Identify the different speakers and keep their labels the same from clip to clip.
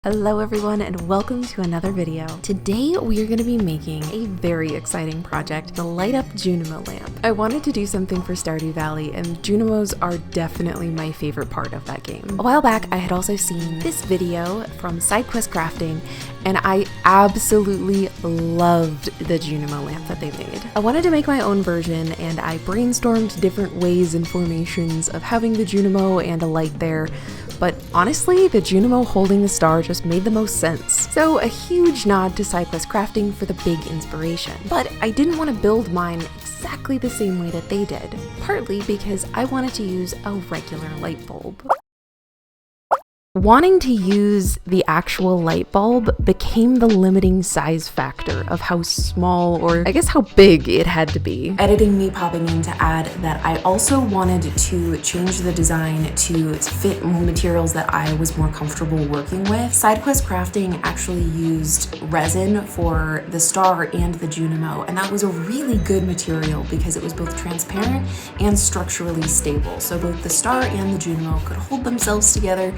Speaker 1: Hello everyone and welcome to another video. Today we are going to be making a very exciting project, the light up Junimo lamp. I wanted to do something for Stardew Valley and Junimos are definitely my favorite part of that game. A while back I had also seen this video from SideQuest Crafting and I absolutely loved the Junimo lamp that they made. I wanted to make my own version and I brainstormed different ways and formations of having the Junimo and a light there. But honestly, the Junimo holding the star just made the most sense. So a huge nod to SideQuest Crafting for the big inspiration. But I didn't want to build mine exactly the same way that they did, partly because I wanted to use a regular light bulb. Wanting to use the actual light bulb became the limiting size factor of how small, or I guess how big, it had to be. Editing me popping in to add that I also wanted to change the design to fit materials that I was more comfortable working with. SideQuest Crafting actually used resin for the star and the Junimo, and that was a really good material because it was both transparent and structurally stable. So both the star and the Junimo could hold themselves together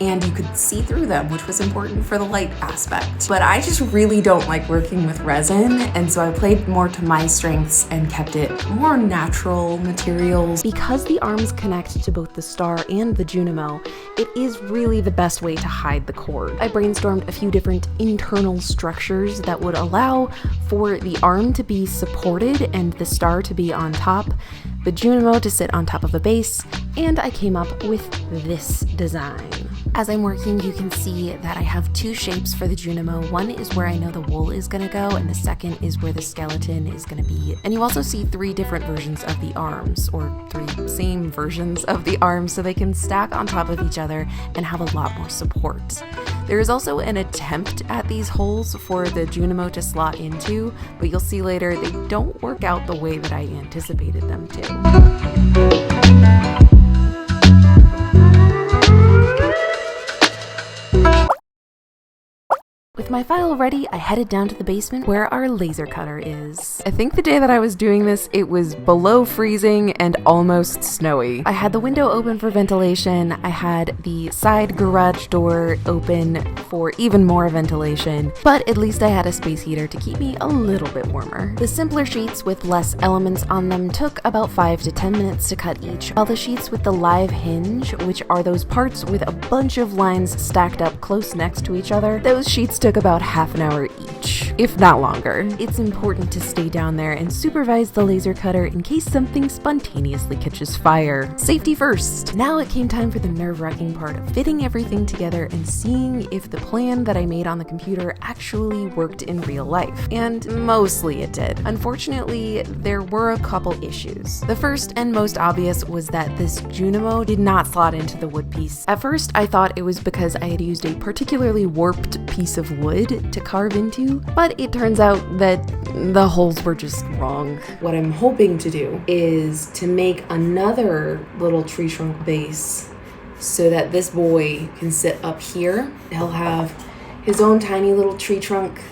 Speaker 1: and you could see through them, which was important for the light aspect. But I just really don't like working with resin, and so I played more to my strengths and kept it more natural materials. Because the arms connect to both the star and the Junimo, it is really the best way to hide the cord. I brainstormed a few different internal structures that would allow for the arm to be supported and the star to be on top, the Junimo to sit on top of a base, and I came up with this design. As I'm working, you can see that I have two shapes for the Junimo. One is where I know the wool is gonna go, and the second is where the skeleton is gonna be. And you also see three different versions of the arms, or three same versions of the arms, so they can stack on top of each other and have a lot more support. There is also an attempt at these holes for the Junimo to slot into, but you'll see later they don't work out the way that I anticipated them to. With my file ready, I headed down to the basement where our laser cutter is. I think the day that I was doing this, it was below freezing and almost snowy. I had the window open for ventilation, I had the side garage door open for even more ventilation, but at least I had a space heater to keep me a little bit warmer. The simpler sheets with less elements on them took about 5 to 10 minutes to cut each, while the sheets with the live hinge, which are those parts with a bunch of lines stacked up close next to each other, those sheets took about half an hour each, if not longer. It's important to stay down there and supervise the laser cutter in case something spontaneously catches fire. Safety first. Now it came time for the nerve-wracking part of fitting everything together and seeing if the plan that I made on the computer actually worked in real life. And mostly it did. Unfortunately, there were a couple issues. The first and most obvious was that this Junimo did not slot into the wood piece. At first, I thought it was because I had used a particularly warped piece of wood to carve into, but it turns out that the holes were just wrong. What I'm hoping to do is to make another little tree trunk base so that this boy can sit up here. He'll have his own tiny little tree trunk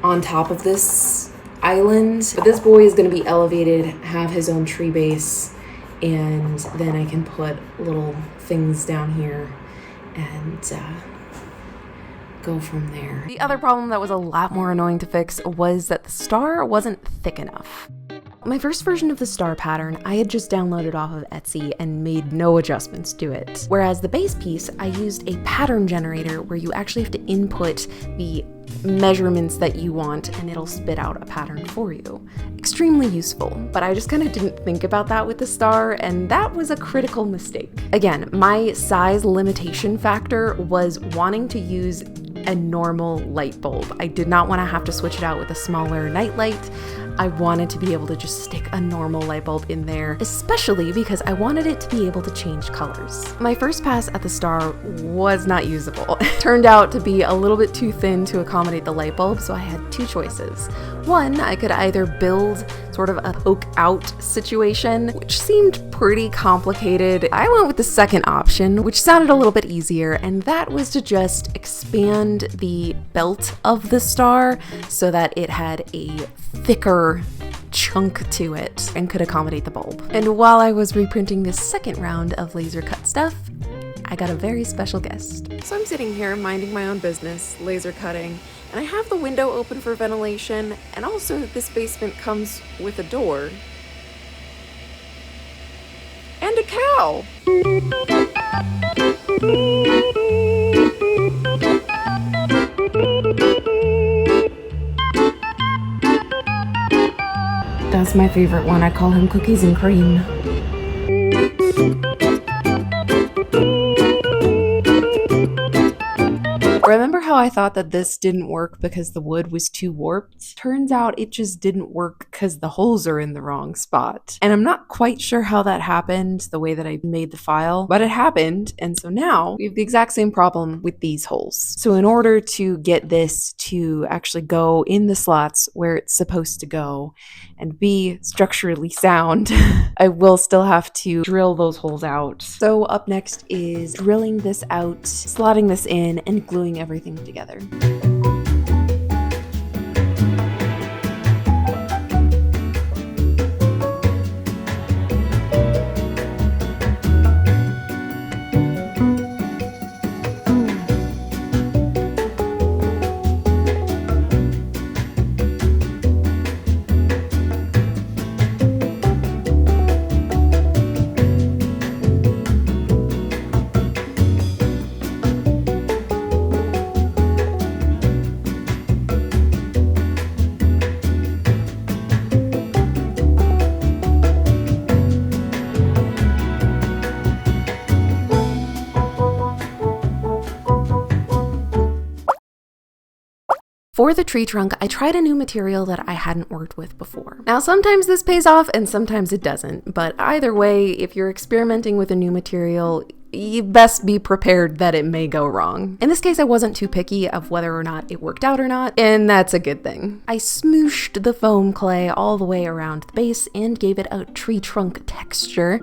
Speaker 1: on top of this island, but this boy is going to be elevated, have his own tree base, and then I can put little things down here and go from there. The other problem that was a lot more annoying to fix was that the star wasn't thick enough. My first version of the star pattern I had just downloaded off of Etsy and made no adjustments to it. Whereas the base piece, I used a pattern generator where you actually have to input the measurements that you want and it'll spit out a pattern for you. Extremely useful, but I just kind of didn't think about that with the star, and that was a critical mistake. Again, my size limitation factor was wanting to use a normal light bulb. I did not want to have to switch it out with a smaller night light. I wanted to be able to just stick a normal light bulb in there, especially because I wanted it to be able to change colors. My first pass at the star was not usable. It turned out to be a little bit too thin to accommodate the light bulb, so I had two choices. One, I could either build sort of a poke out situation, which seemed pretty complicated. I went with the second option, which sounded a little bit easier, and that was to just expand the belt of the star so that it had a thicker chunk to it and could accommodate the bulb. And while I was reprinting this second round of laser cut stuff, I got a very special guest. So I'm sitting here minding my own business, laser cutting, and I have the window open for ventilation, and also this basement comes with a door. And a cow! That's my favorite one. I call him Cookies and Cream. Remember how I thought that this didn't work because the wood was too warped? Turns out it just didn't work because the holes are in the wrong spot. And I'm not quite sure how that happened the way that I made the file, but it happened. And so now we have the exact same problem with these holes. So in order to get this to actually go in the slots where it's supposed to go and be structurally sound, I will still have to drill those holes out. So up next is drilling this out, slotting this in, and gluing everything together. For the tree trunk, I tried a new material that I hadn't worked with before. Now, sometimes this pays off and sometimes it doesn't, but either way, if you're experimenting with a new material, you best be prepared that it may go wrong. In this case, I wasn't too picky of whether or not it worked out or not, and that's a good thing. I smooshed the foam clay all the way around the base and gave it a tree trunk texture.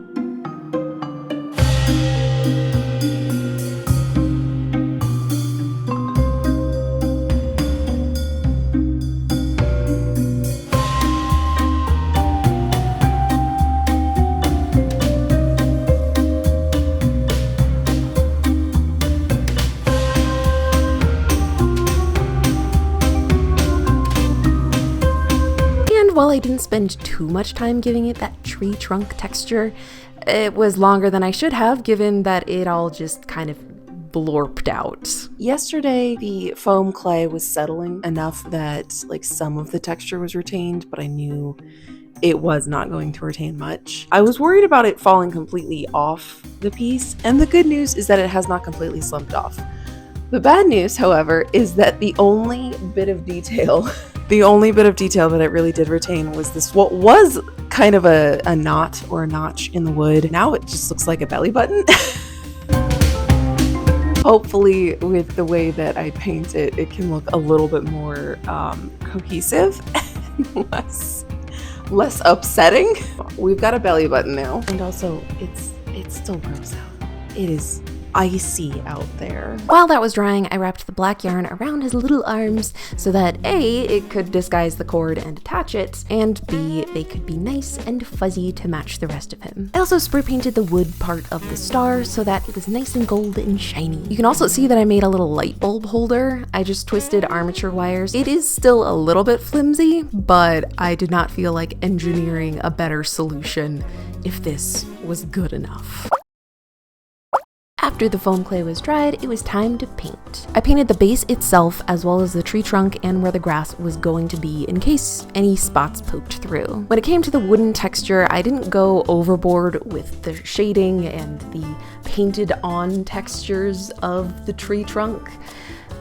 Speaker 1: While I didn't spend too much time giving it that tree trunk texture, it was longer than I should have, given that it all just kind of blorped out. Yesterday, the foam clay was settling enough that like some of the texture was retained, but I knew it was not going to retain much. I was worried about it falling completely off the piece, and the good news is that it has not completely slumped off. The bad news, however, is that the only bit of detail that it really did retain was this, what was kind of a knot or a notch in the wood. Now it just looks like a belly button. Hopefully with the way that I paint it, it can look a little bit more cohesive and less upsetting. We've got a belly button now. And also it's still gross out. It is icy out there. While that was drying, I wrapped the black yarn around his little arms so that A, it could disguise the cord and attach it, and B, they could be nice and fuzzy to match the rest of him. I also spray painted the wood part of the star so that it was nice and gold and shiny. You can also see that I made a little light bulb holder. I just twisted armature wires. It is still a little bit flimsy, but I did not feel like engineering a better solution if this was good enough. After the foam clay was dried, it was time to paint. I painted the base itself as well as the tree trunk and where the grass was going to be in case any spots poked through. When it came to the wooden texture, I didn't go overboard with the shading and the painted on textures of the tree trunk.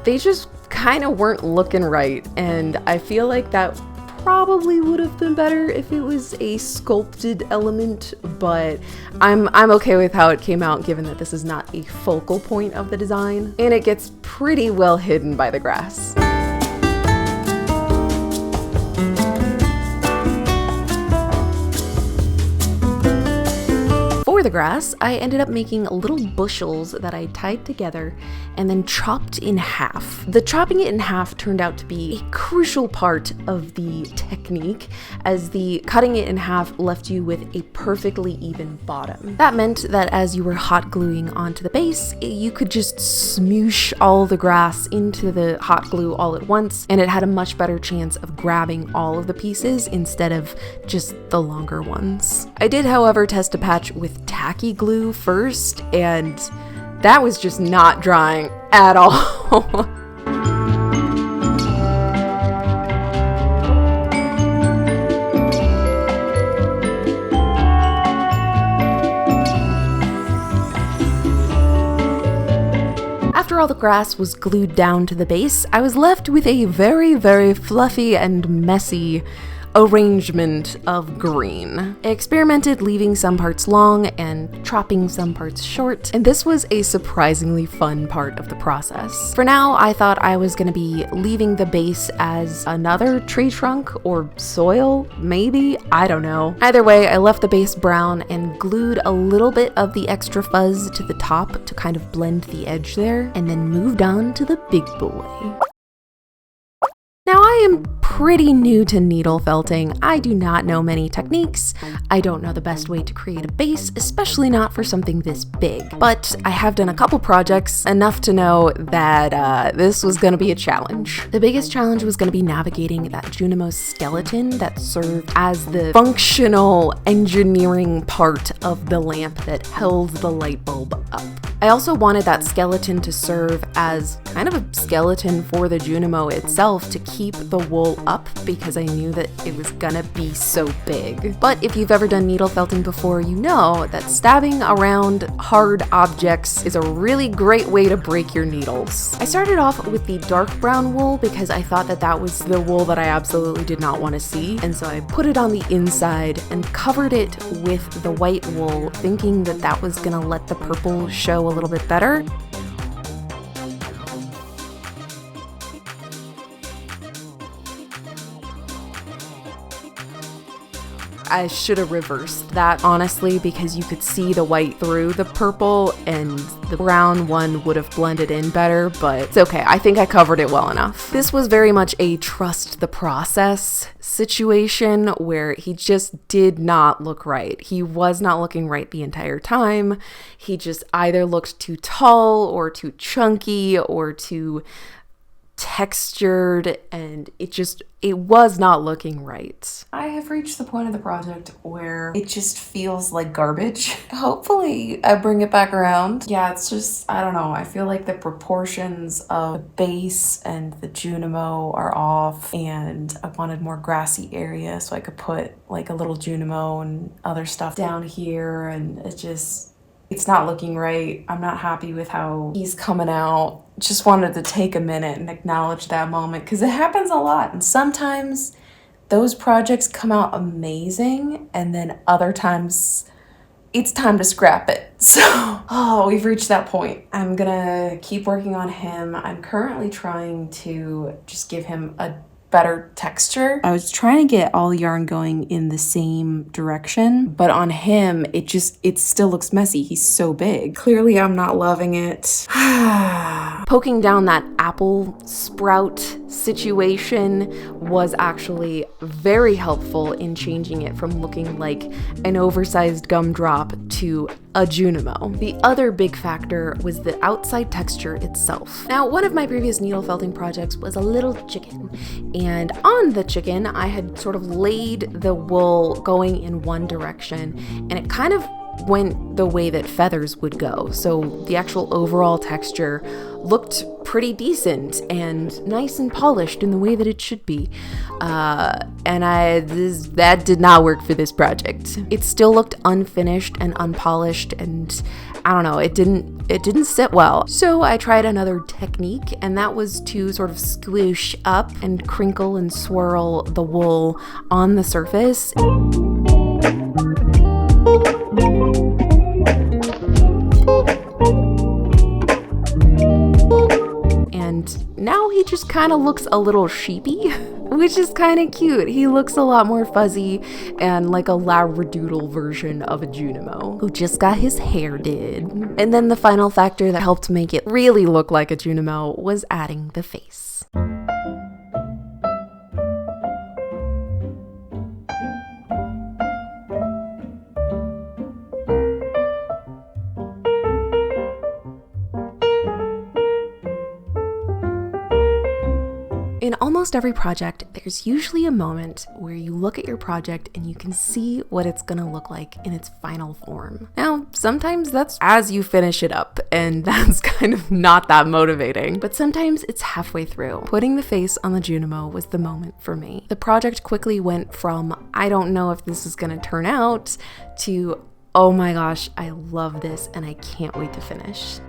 Speaker 1: They just kind of weren't looking right, and I feel like that probably would have been better if it was a sculpted element, but I'm okay with how it came out given that this is not a focal point of the design, and it gets pretty well hidden by the grass. For the grass, I ended up making little bushels that I tied together and then chopped in half. The chopping it in half turned out to be a crucial part of the technique, as the cutting it in half left you with a perfectly even bottom. That meant that as you were hot gluing onto the base, you could just smoosh all the grass into the hot glue all at once, and it had a much better chance of grabbing all of the pieces instead of just the longer ones. I did, however, test a patch with tacky glue first, and that was just not drying at all. After all the grass was glued down to the base, I was left with a very, very fluffy and messy arrangement of green. I experimented leaving some parts long and chopping some parts short, and this was a surprisingly fun part of the process. For now, I thought I was going to be leaving the base as another tree trunk or soil, maybe? I don't know. Either way, I left the base brown and glued a little bit of the extra fuzz to the top to kind of blend the edge there, and then moved on to the big boy. Now, I am pretty new to needle felting. I do not know many techniques. I don't know the best way to create a base, especially not for something this big. But I have done a couple projects, enough to know that this was going to be a challenge. The biggest challenge was going to be navigating that Junimo skeleton that served as the functional engineering part of the lamp that held the light bulb up. I also wanted that skeleton to serve as kind of a skeleton for the Junimo itself to keep the wool up, because I knew that it was gonna be so big. But if you've ever done needle felting before, you know that stabbing around hard objects is a really great way to break your needles. I started off with the dark brown wool because I thought that that was the wool that I absolutely did not want to see, and so I put it on the inside and covered it with the white wool, thinking that that was gonna let the purple show a little bit better. I should have reversed that, honestly, because you could see the white through the purple and the brown one would have blended in better, but it's okay. I think I covered it well enough. This was very much a trust the process situation where he just did not look right. He was not looking right the entire time. He just either looked too tall or too chunky or too textured, and it was not looking right. I have reached the point of the project where it just feels like garbage. Hopefully I bring it back around. Yeah, it's just, I don't know, I feel like the proportions of the base and the Junimo are off, and I wanted more grassy area so I could put like a little Junimo and other stuff down here, and it's not looking right. I'm not happy with how he's coming out. Just wanted to take a minute and acknowledge that moment, because it happens a lot. And sometimes those projects come out amazing, and then other times it's time to scrap it. So, we've reached that point. I'm gonna keep working on him. I'm currently trying to just give him a better texture. I was trying to get all the yarn going in the same direction, but on him, it still looks messy. He's so big. Clearly, I'm not loving it. Poking down that apple sprout situation was actually very helpful in changing it from looking like an oversized gumdrop to a Junimo. The other big factor was the outside texture itself. Now, one of my previous needle felting projects was a little chicken, and on the chicken, I had sort of laid the wool going in one direction, and it kind of went the way that feathers would go. So the actual overall texture looked pretty decent and nice and polished in the way that it should be. That did not work for this project. It still looked unfinished and unpolished, and I don't know, it didn't sit well. So I tried another technique, and that was to sort of squish up and crinkle and swirl the wool on the surface. And now he just kind of looks a little sheepy. which is kind of cute. He looks a lot more fuzzy and like a labradoodle version of a Junimo who just got his hair did. And then the final factor that helped make it really look like a Junimo was adding the face. In almost every project, there's usually a moment where you look at your project and you can see what it's gonna look like in its final form. Now, sometimes that's as you finish it up, and that's kind of not that motivating, but sometimes it's halfway through. Putting the face on the Junimo was the moment for me. The project quickly went from, I don't know if this is gonna turn out, to, oh my gosh, I love this and I can't wait to finish.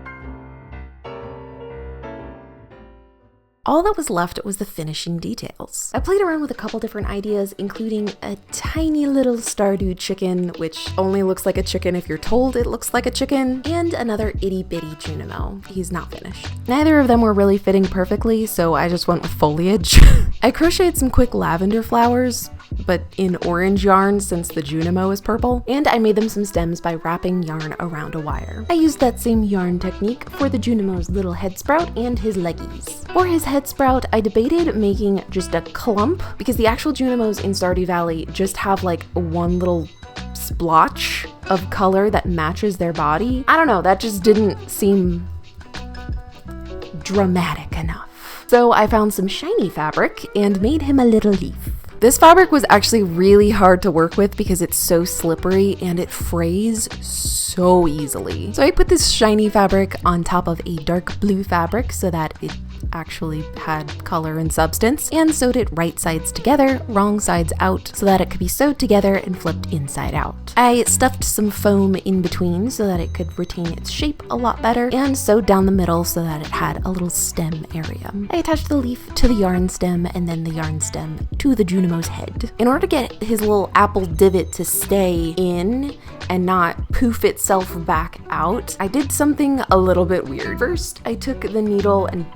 Speaker 1: All that was left was the finishing details. I played around with a couple different ideas, including a tiny little Stardew chicken, which only looks like a chicken if you're told it looks like a chicken, and another itty bitty Junimo. He's not finished. Neither of them were really fitting perfectly, so I just went with foliage. I crocheted some quick lavender flowers, but in orange yarn since the Junimo is purple, and I made them some stems by wrapping yarn around a wire. I used that same yarn technique for the Junimo's little head sprout and his leggies. For his head sprout, I debated making just a clump, because the actual Junimos in Stardew Valley just have like one little splotch of color that matches their body. I don't know, that just didn't seem dramatic enough. So I found some shiny fabric and made him a little leaf. This fabric was actually really hard to work with because it's so slippery and it frays so easily. So I put this shiny fabric on top of a dark blue fabric so that it actually had color and substance, and sewed it right sides together, wrong sides out, so that it could be sewed together and flipped inside out. I stuffed some foam in between so that it could retain its shape a lot better, and sewed down the middle so that it had a little stem area. I attached the leaf to the yarn stem and then the yarn stem to the Junimo's head. In order to get his little apple divot to stay in and not poof itself back out, I did something a little bit weird. First, I took the needle and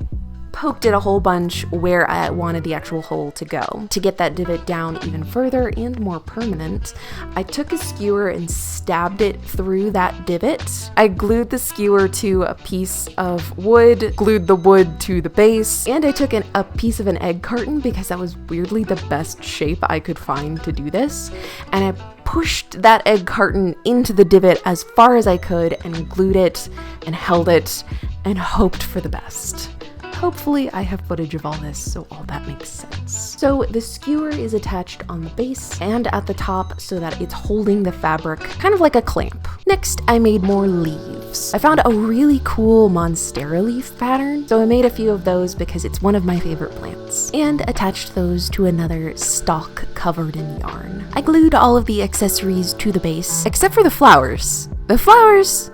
Speaker 1: poked it a whole bunch where I wanted the actual hole to go. To get that divot down even further and more permanent, I took a skewer and stabbed it through that divot. I glued the skewer to a piece of wood, glued the wood to the base, and I took a piece of an egg carton because that was weirdly the best shape I could find to do this, and I pushed that egg carton into the divot as far as I could and glued it and held it and hoped for the best. Hopefully I have footage of all this so all that makes sense. So the skewer is attached on the base and at the top so that it's holding the fabric kind of like a clamp. Next, I made more leaves. I found a really cool monstera leaf pattern, so I made a few of those because it's one of my favorite plants, and attached those to another stalk covered in yarn. I glued all of the accessories to the base, except for the flowers. The flowers,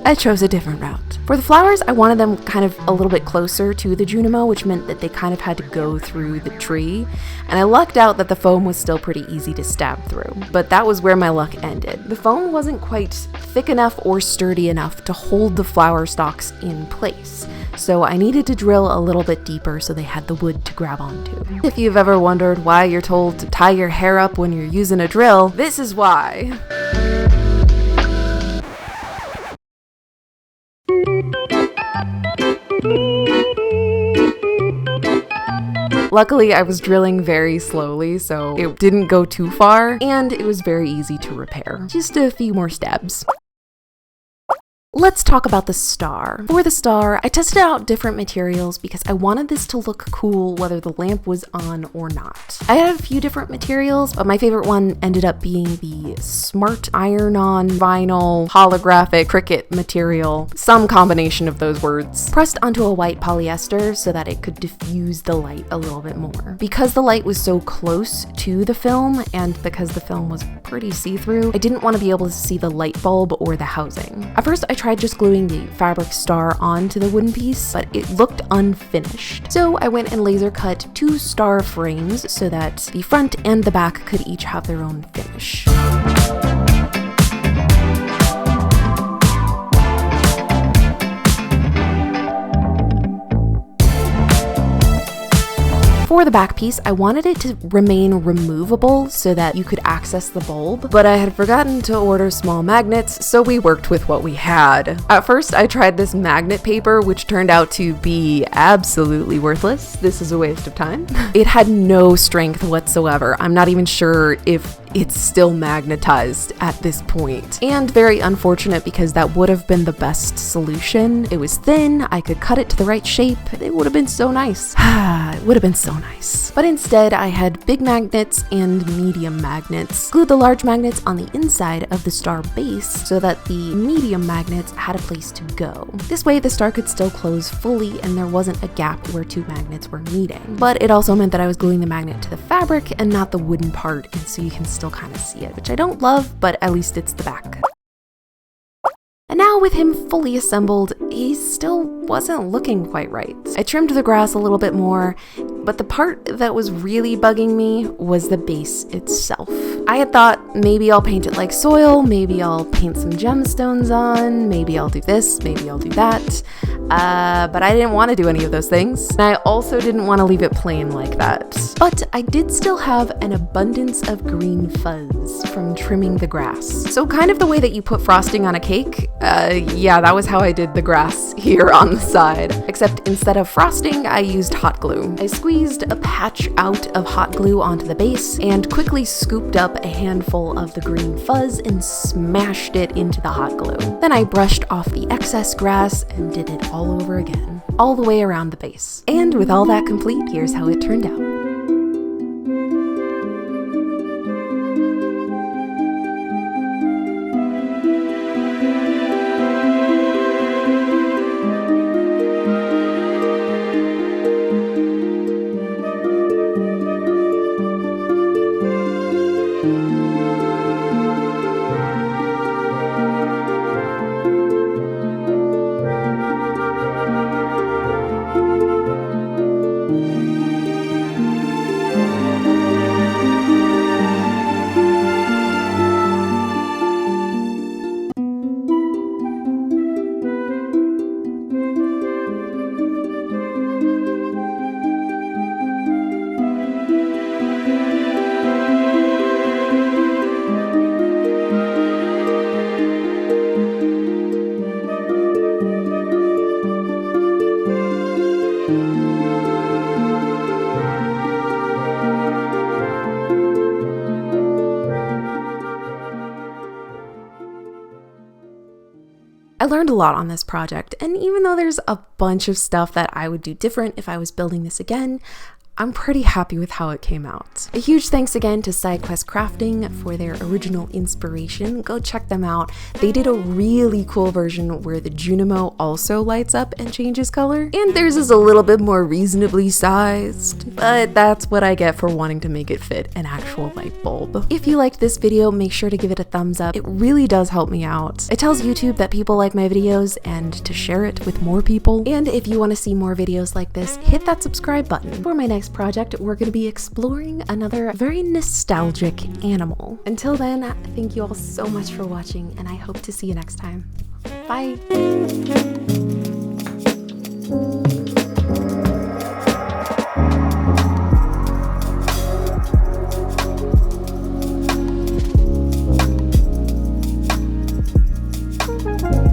Speaker 1: I chose a different route. For the flowers, I wanted them kind of a little bit closer to the Junimo, which meant that they kind of had to go through the tree, and I lucked out that the foam was still pretty easy to stab through, but that was where my luck ended. The foam wasn't quite thick enough or sturdy enough to hold the flower stalks in place, so I needed to drill a little bit deeper so they had the wood to grab onto. If you've ever wondered why you're told to tie your hair up when you're using a drill, this is why. Luckily, I was drilling very slowly, so it didn't go too far, and it was very easy to repair. Just a few more stabs. Let's talk about the star. For the star, I tested out different materials because I wanted this to look cool whether the lamp was on or not. I had a few different materials, but my favorite one ended up being the smart iron-on vinyl holographic Cricut material, some combination of those words, pressed onto a white polyester so that it could diffuse the light a little bit more. Because the light was so close to the film, and because the film was pretty see-through, I didn't want to be able to see the light bulb or the housing. At first, I tried just gluing the fabric star onto the wooden piece, but it looked unfinished. So I went and laser cut 2 star frames so that the front and the back could each have their own finish. For the back piece, I wanted it to remain removable so that you could access the bulb, but I had forgotten to order small magnets, so we worked with what we had. At first, I tried this magnet paper, which turned out to be absolutely worthless. This is a waste of time. It had no strength whatsoever. I'm not even sure if it's still magnetized at this point. And very unfortunate because that would have been the best solution. It was thin, I could cut it to the right shape. It would have been so nice. It would have been so nice. But instead, I had big magnets and medium magnets. Glued the large magnets on the inside of the star base so that the medium magnets had a place to go. This way, the star could still close fully and there wasn't a gap where two magnets were meeting. But it also meant that I was gluing the magnet to the fabric and not the wooden part, and so you can still kind of see it, which I don't love, but at least it's the back. And now with him fully assembled, he still wasn't looking quite right. I trimmed the grass a little bit more, but the part that was really bugging me was the base itself. I had thought maybe I'll paint it like soil, maybe I'll paint some gemstones on, maybe I'll do this, maybe I'll do that, but I didn't want to do any of those things. And I also didn't want to leave it plain like that. But I did still have an abundance of green fuzz from trimming the grass. So kind of the way that you put frosting on a cake, yeah, that was how I did the grass here on the side. Except instead of frosting, I used hot glue. I squeezed a patch out of hot glue onto the base and quickly scooped up a handful of the green fuzz and smashed it into the hot glue. Then I brushed off the excess grass and did it all over again, all the way around the base. And with all that complete, here's how it turned out. I learned a lot on this project, and even though there's a bunch of stuff that I would do different if I was building this again, I'm pretty happy with how it came out. A huge thanks again to SideQuest Crafting for their original inspiration. Go check them out. They did a really cool version where the Junimo also lights up and changes color, and theirs is a little bit more reasonably sized, but that's what I get for wanting to make it fit an actual light bulb. If you liked this video, make sure to give it a thumbs up. It really does help me out. It tells YouTube that people like my videos and to share it with more people. And if you want to see more videos like this, hit that subscribe button. For my next project, we're going to be exploring another very nostalgic animal. Until then, thank you all so much for watching, and I hope to see you next time. Bye!